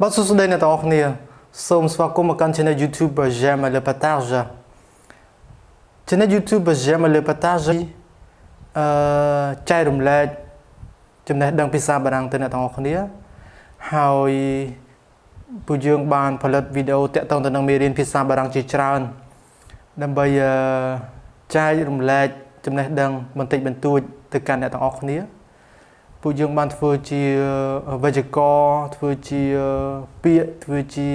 Bonne soirée à tous. Sommes comme un channel YouTube j'aime le partage. Channel YouTube j'aime le partage. Chai rùm lệចំណេះដឹងភាសាបារាំងទៅអ្នកទាំងអស់គ្នាហើយពួកយើងបានផលិតវីដេអូតាក់ទងទៅនឹងមេរៀនភាសាបារាំងជាច្រើនដើម្បីចែករំលែកចំណេះដឹងបន្តិចបន្តួចទៅកាន់អ្នកទាំងអស់គ្នាពួកយើងបានធ្វើជាវេយ្យាករណ៍ធ្វើជាពាក្យធ្វើជា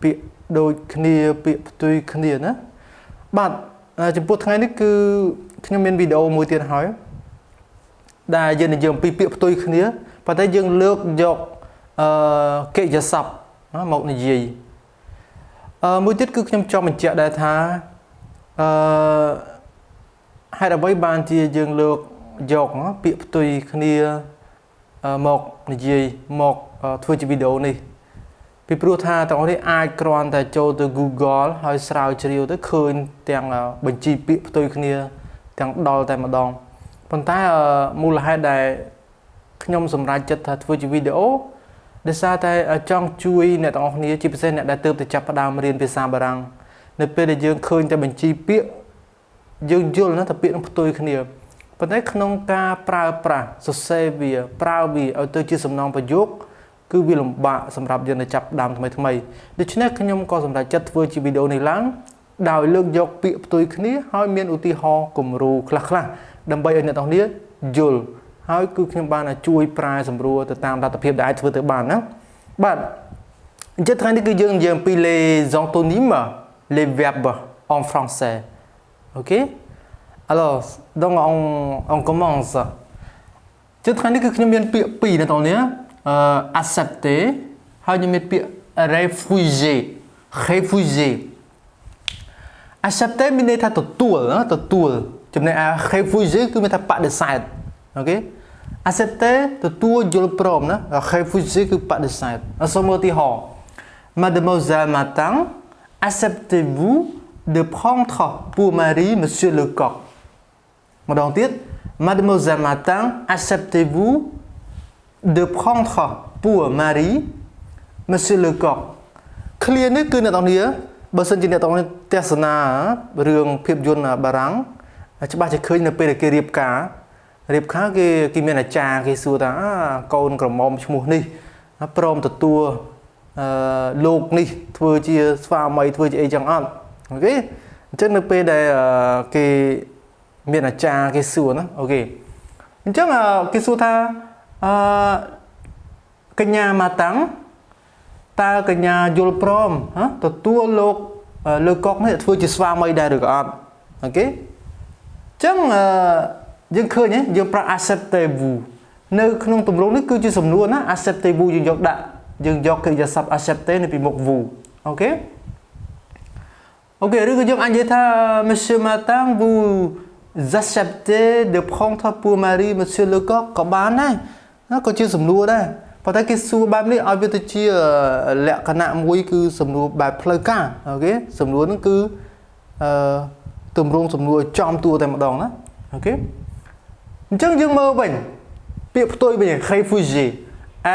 ពាក្យដូចគ្នាពាក្យផ្ទុយគ្នាណាបាទចំពោះថ្ងៃនេះគឺខ្ញុំមានវីដេអូមួយទៀតហើយដែលយើងនិយាយអំពីពាក្យផ្ទុយគ្នាប៉ុន្តែយើងលើកយកកិរិយាសព្ទមកនិយាយមួយទៀតគឺខ្ញុំចង់បញ្ជាក់ដែរថាហេតុអ្វីបានជាយើងលើកយកពាក្យផ្ទុយគ្នាមកនិយាយមកធ្វើជាវីដេអូនេះពីព្រោះថាទាំងអស់នេះអាចគ្រាន់តែចូលទៅ Google ហើយស្រាវជ្រាវទៅឃើញទាំងបញ្ជីពាក្យផ្ទុយគ្នាទាំងដល់តែម្ដងប៉ុន្តែមូលហេតុដែលខ្ញុំសម្រេចចិត្តថាធ្វើជាវីដេអូដោយសារតែចង់ជួយអ្នកទាំងអស់គ្នាជាពិសេសអ្នកដែលទើបតែចាប់ផ្ដើមរៀនភាសាបារាំងនៅពេលដែលយើងឃើញតែបញ្ជីពាក្យយើងយល់ណាថាពាក្យនឹងផ្ទុយគ្នាប៉ុន្តែក្នុងការប្រើប្រាស់សរសេរវាប្រើវាឲ្យទៅជាសំណងប្រយោគគឺវាលំបាកសម្រាប់យើងទៅចាប់ដើមថ្មីដូច្នេះខ្ញុំក៏សម្រេចចិត្តធ្វើជាវីដេអូនេះឡើងដោយលើកយកពាក្យផ្ទុយគ្នាហើយមានឧទាហរណ៍គំរូខ្លះដើម្បីឲ្យអ្នកទាំងគ្នាយល់ហើយគឺខ្ញុំបានជួយប្រែសម្រួលទៅតាមលទ្ធភាពដែលអាចធ្វើទៅបានណាបាទអញ្ចឹងថ្ងៃនេះគឺយើងនិយាយអំពី les antonymes les verbes en français OK alors donc on commence ចុះថ្ងៃនេះគឺខ្ញុំមានពាក្យពីរអ្នកទាំងគ្នាaccepter ហើយខ្ញុំមានពាក្យ réfugié accepter មានន័យថាទទួលចំណែក réfugié គឺមានថាបដិសេធអូខេ accepter ទទួលយល់ព្រមណា réfugié គឺបដិសេធសូមមើលឧទាហរណ៍ Mademoiselle Martin acceptez-vous de prendre pour mari monsieur Lecoq ម្ដងទៀត Mademoiselle Martin acceptez-vous de prendre pour mari monsieur Lecoq ឃ្លានេះគឺអ្នកទាំងគ្នាបើសិនជាអ្នកទាំងគ្នាទស្សនារឿងភាពយន្តបារាំងច្បាស់ជាឃើញនៅពេលដែលគេរៀបការគេមានអាចារ្យគេសួរថាកូនក្រមុំឈ្មោះនេះព្រមទទួលលោកនេះធ្វើជាស្វាមីធ្វើជាអីចឹងអត់អូខេអញ្ចឹងនៅពេលដែលគេមានអាចារ្យគេសួរណាអូខេអញ្ចឹងគេសួរថាកញ្ញាម៉ាតាំងតើកញ្ញាយល់ព្រមទទួលលោកលើកុកនេះធ្វើជាស្វាមីដែរឬក៏អត់អូខេអញ្ចឹងយើងឃើញយើងប្រើ acceptez-vous នៅក្នុងទម្រង់នេះគឺជាសំណួរណា acceptez-vous យើងយកកិរិយាសព្ទ accepter នៅពីមុខ vous អូខេឬក៏យើងអាចនិយាយថា Monsieur Martin vous acceptez de prendre pour mari Monsieur Lecoq ក៏បានដែរក៏ជាសំណួរដែរប៉ុន្តែគេសួរបែបនេះឲ្យវាទៅជាលក្ខណៈមួយគឺសំណួរបែបផ្លូវការអូខេសំណួរហ្នឹងគឺទម្រង់សំណួរចំតួតែម្ដងណាអូខេអញ្ចឹងយើងមើលវិញពាក្យផ្ទុយវិញ réfugié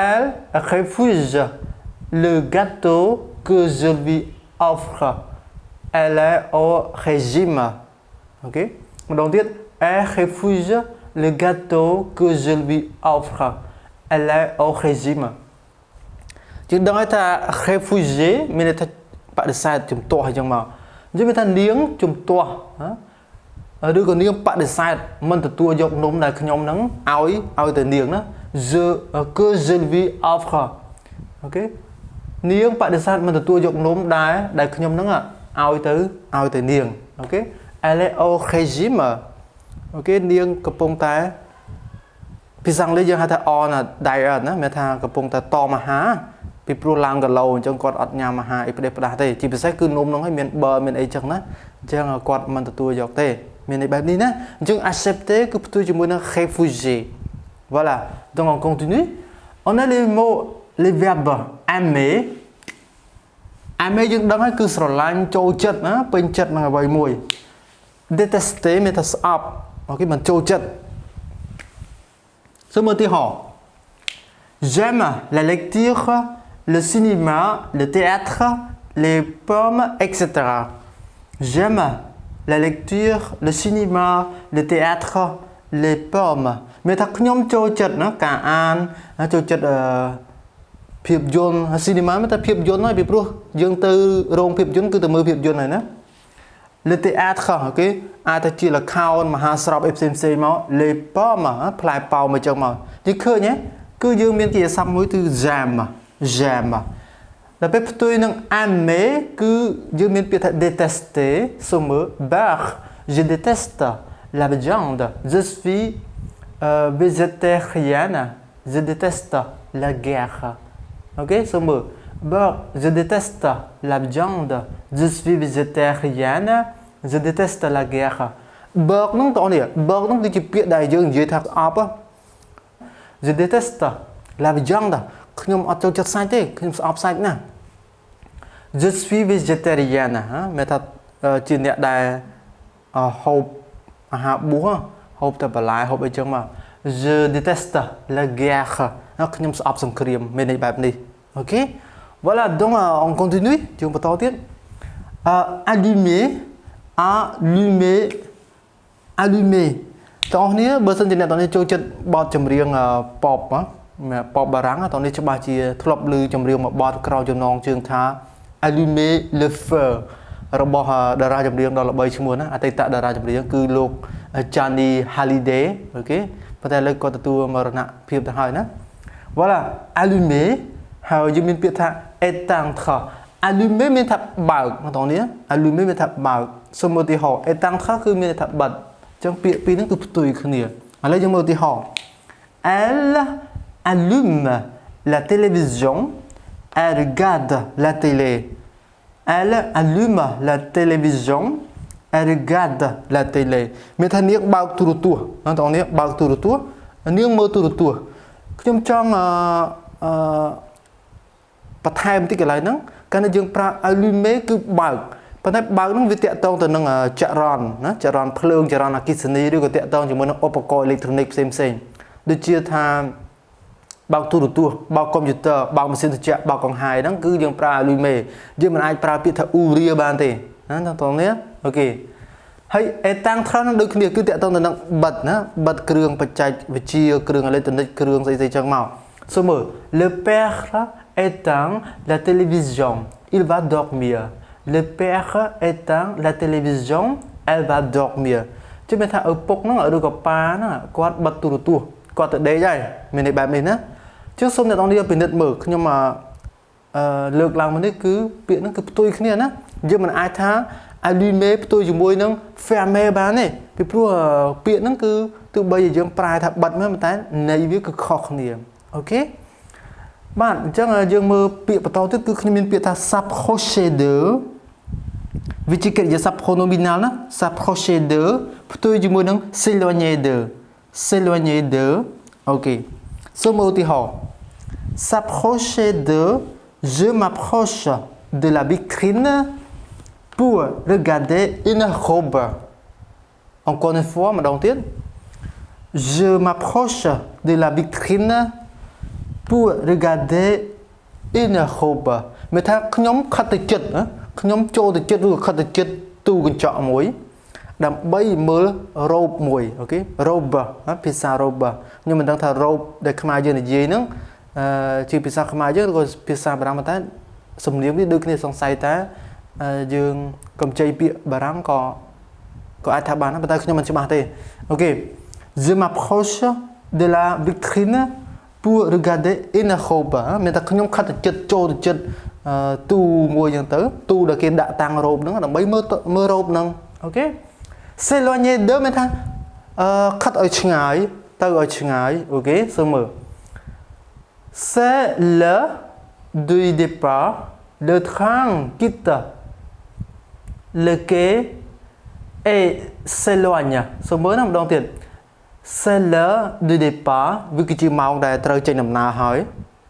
elle refuse le gâteau que je lui offre elle est au régime OK ម្ដងទៀត elle refuse le gâteau que je lui offre elle est au régime យើងដឹងហើយថា réfugié មានន័យថាបដិសេធជំទាស់អញ្ចឹងមកយើងមានថានាងជំទាស់ឬក៏នាងបដិសេធមិនទទួលយកនំដែលខ្ញុំនឹងឲ្យទៅនាងណា que je lui offre អូខេនាងបដិសេធមិនទទួលយកនំដែលខ្ញុំនឹងឲ្យទៅនាងអូខេ elle est au régime អូខេនាងកំពុងតែភាសាអង់គ្លេសយើងហៅថា on a diet ណាមានថាកំពុងតែតមអាហារពីព្រោះឡើងគីឡូអញ្ចឹងគាត់អត់ញ៉ាំអាហារអីផ្ដេសផ្ដាស់ទេជាពិសេសគឺនំនោះឲ្យមានប៊ឺមានអីចឹងណាអញ្ចឹងគាត់មិនទទួលយកទេមានន័យបែបនេះណាអញ្ចឹង accepter គឺផ្ទុយជាមួយនឹង réfugié voilà donc on continue on a les mots les verbes aimer យើងដឹងហើយគឺស្រឡាញ់ចូលចិត្តណាពេញចិត្តនឹងអ្វីមួយ détester មានថាស្អប់អូខេមិនចូលចិត្តសូមឧទាហរណ៍ j'aime la lecture le cinéma le théâtre les pommes etc j'aime la lecture le cinéma le théâtre les pommes មានថាខ្ញុំចូលចិត្តណាការអានចូលចិត្តភាពយន្ត cinéma មានតែភាពយន្តហើយពីព្រោះយើងទៅរោងភាពយន្តគឺទៅមើលភាពយន្តហើយណា le théâtre អូខេអាចទៅជាល្ខោនមហាស្រពអីផ្សេងៗមក les pommes ផ្លែប៉ោមអញ្ចឹងមកនេះឃើញហ៎គឺយើងមានជាស័ព្ទមួយគឺ j'aime j'aime ដល់ពេលផ្ទុយនឹង aimer គឺយើងមានពាក្យថា détester សូមមើល beurre je déteste la viande je suis végétarienne je déteste la guerre ok សូមមើល beurre je déteste la viande je suis végétarienne je déteste la guerre beurre ហ្នឹងតោះនេះ beurre ហ្នឹងគឺជាពាក្យដែលយើងនិយាយថាអប់ je déteste la viande ខ្ញុំអត់ចូលចិត្តសាច់ទេខ្ញុំស្អប់សាច់ណាស់ je suis végétarienne មានថាជាអ្នកដែលហូបអាហារបួសហូបតែបន្លែហូបអីចឹងមក je déteste la guerre ខ្ញុំស្អប់សង្គ្រាមមានន័យបែបនេះអូខេ voilà donc on continue យើងបន្តទៀត allumer allumer allumer តោះនេះបើសិនជាអ្នកតោះនេះចូលចិត្តបទចម្រៀង pop ពបបារាំងតោះនេះច្បាស់ជាធ្លាប់ឮចម្រៀងមួយបទក្រោយចំណងជើងថា allumer le feu របស់តារាចម្រៀងដ៏ល្បីឈ្មោះណាអតីតតារាចម្រៀងគឺលោក Johnny Hallyday អូខេប៉ុន្តែឥឡូវគាត់ទទួលមរណភាពទៅហើយណា voilà allumer ហើយយើងមានពាក្យថា éteindre allumer មានថាបើកតោះនេះ allumer មានថាបើកសូមឧទាហរណ៍ éteindre គឺមានថាបិទអញ្ចឹងពាក្យពីរហ្នឹងគឺផ្ទុយគ្នាឥឡូវយើងមើលឧទាហរណ៍ elle allume la télévision elle regarde la télé elle allume la télévision elle regarde la télé មានថានាងបើកទូរទស្សន៍បងប្អូននេះបើកទូរទស្សន៍នាងមើលទូរទស្សន៍ខ្ញុំចង់បន្ថែមតិចកន្លែងហ្នឹងកាលណាយើងប្រើ allumer គឺបើកប៉ុន្តែបើកហ្នឹងវាតាក់ទងទៅនឹងចរន្តណាចរន្តភ្លើងចរន្តអគ្គិសនីឬក៏តាក់ទងជាមួយនឹងឧបករណ៍អេឡិចត្រូនិកផ្សេងៗដូចជាថាបើកទូរទស្សន៍បើកកុំព្យូទ័របើកម៉ាស៊ីនត្រជាក់បើកកង្ហាយហ្នឹងគឺយើងប្រើ allumer យើងមិនអាចប្រើពាក្យថា ouvrir បានទេណាតោះនេះអូខេហើយ éteindre ហ្នឹងដូចគ្នាគឺតាក់ទងទៅនឹងបិទណាបិទគ្រឿងបច្ចេកវិទ្យាគ្រឿងអេឡិចត្រូនិកគ្រឿងស្អីៗចឹងមកសូមមើល le père éteint la télévision il va dormir le père éteint la télévision elle va dormir ជិះមានថាឪពុកហ្នឹងឬក៏ប៉ាហ្នឹងគាត់បិទទូរទស្សន៍គាត់ទៅដេកហើយមានន័យបែបនេះណាចឹងសូមអ្នកនរនេះពិនិត្យមើលខ្ញុំលើកឡើងមកនេះគឺពាក្យហ្នឹងគឺផ្ទុយគ្នាណាយើងមិនអាចថា allumer ផ្ទុយជាមួយនឹង fermer បានទេពីព្រោះពាក្យហ្នឹងគឺទោះបីយើងប្រែថាបិទមែនតែន័យវាគឺខុសគ្នាអូខេបាទអញ្ចឹងយើងមើលពាក្យបន្តទៀតគឺខ្ញុំមានពាក្យថា s'approcher de វិជាកិរិយាសព្ទ pronominal ណា s'approcher de ផ្ទុយជាមួយនឹង s'éloigner de s'éloigner de អូខេសូមឧទាហរណ៍ s'approcher de je m'approche de la vitrine pour regarder une robe encore une fois ម្ដងទៀត je m'approche de la vitrine pour regarder une robe មានថាខ្ញុំខិតទៅជិតខ្ញុំចូលទៅជិតឬខិតទៅជិតទូកញ្ចក់មួយដើម្បីមើល robe មួយអូខេ robe ភាសា robe ខ្ញុំមិនដឹងថា robe ដែលខ្មែរយើងនិយាយហ្នឹងជាភាសាខ្មែរយើងឬក៏ភាសាបារាំងតែសំនៀងវាដូចគ្នាសង្ស័យតែយើងកម្ចីពាក្យបារាំងក៏អាចថាបានប៉ុន្តែខ្ញុំមិនច្បាស់ទេអូខេ je m'approche de la vitrine pour regarder une robe មានតែខ្ញុំខិតទៅជិតចូលទៅជិតទូមួយយ៉ាងទៅទូដែលគេដាក់តាំង robe ហ្នឹងដើម្បីមើល robe ហ្នឹងអូខេ s'éloigner de មានថាខិតឲ្យឆ្ងាយទៅឲ្យឆ្ងាយអូខេសូមមើល c'est l'heure du départ le train quitte le quai et s'éloigne សូមមើលណាម្ដងទៀត c'est l'heure du départ វាគឺជាម៉ោងដែលត្រូវចេញដំណើរហើយ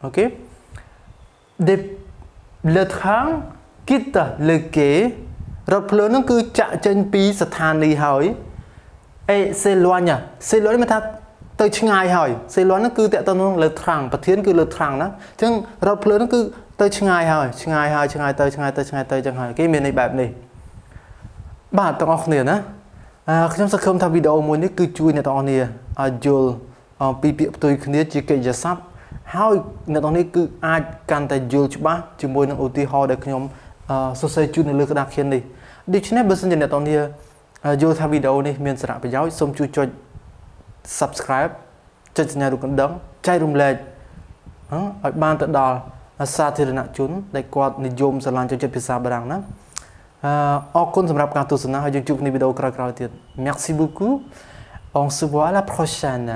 អូខេ le train quitte le quai រថភ្លើងហ្នឹងគឺចាក់ចេញពីស្ថានីយ៍ហើយ et s'éloigne s'éloigne មានថាទៅឆ្ងាយហើយ s'éloigne ហ្នឹងគឺតើតើនឹង le train ប្រធានគឺ le train ណាអញ្ចឹងរថភ្លើងហ្នឹងគឺ tới chừng ngày hơi chừng ngày tới chẳng hạn cái miền nàyแบบนี้bạnต้องออกเนี่ยนะខ្ញុំសង្ឃឹមថាវីដេអូមួយនេះគឺជួយអ្នកទាំងអស់គ្នាយល់ពីពាក្យផ្ទុយគ្នាជាកិច្ចសព្ទហើយអ្នកទាំងនេះគឺអាចកាន់តែយល់ច្បាស់ជាមួយនឹងឧទាហរណ៍ដែលខ្ញុំសរសេរជូននៅលើក្តារខៀននេះដូច្នេះបើសិនជាអ្នកទាំងនេះយល់ថាវីដេអូនេះមានសារៈប្រយោជន៍សូមជួយចុច subscribe ចុចសញ្ញារូបកណ្ដឹងចែករំលែកឲ្យបានទៅដល់សាធារណជនដែលគាត់និយមស្រឡាញ់ចូលចិត្តភាសាបារាំងណាអរគុណសម្រាប់ការទស្សនាហើយយើងជួបគ្នាវីដេអូក្រោយៗទៀត Merci beaucoup on se voit à la prochaine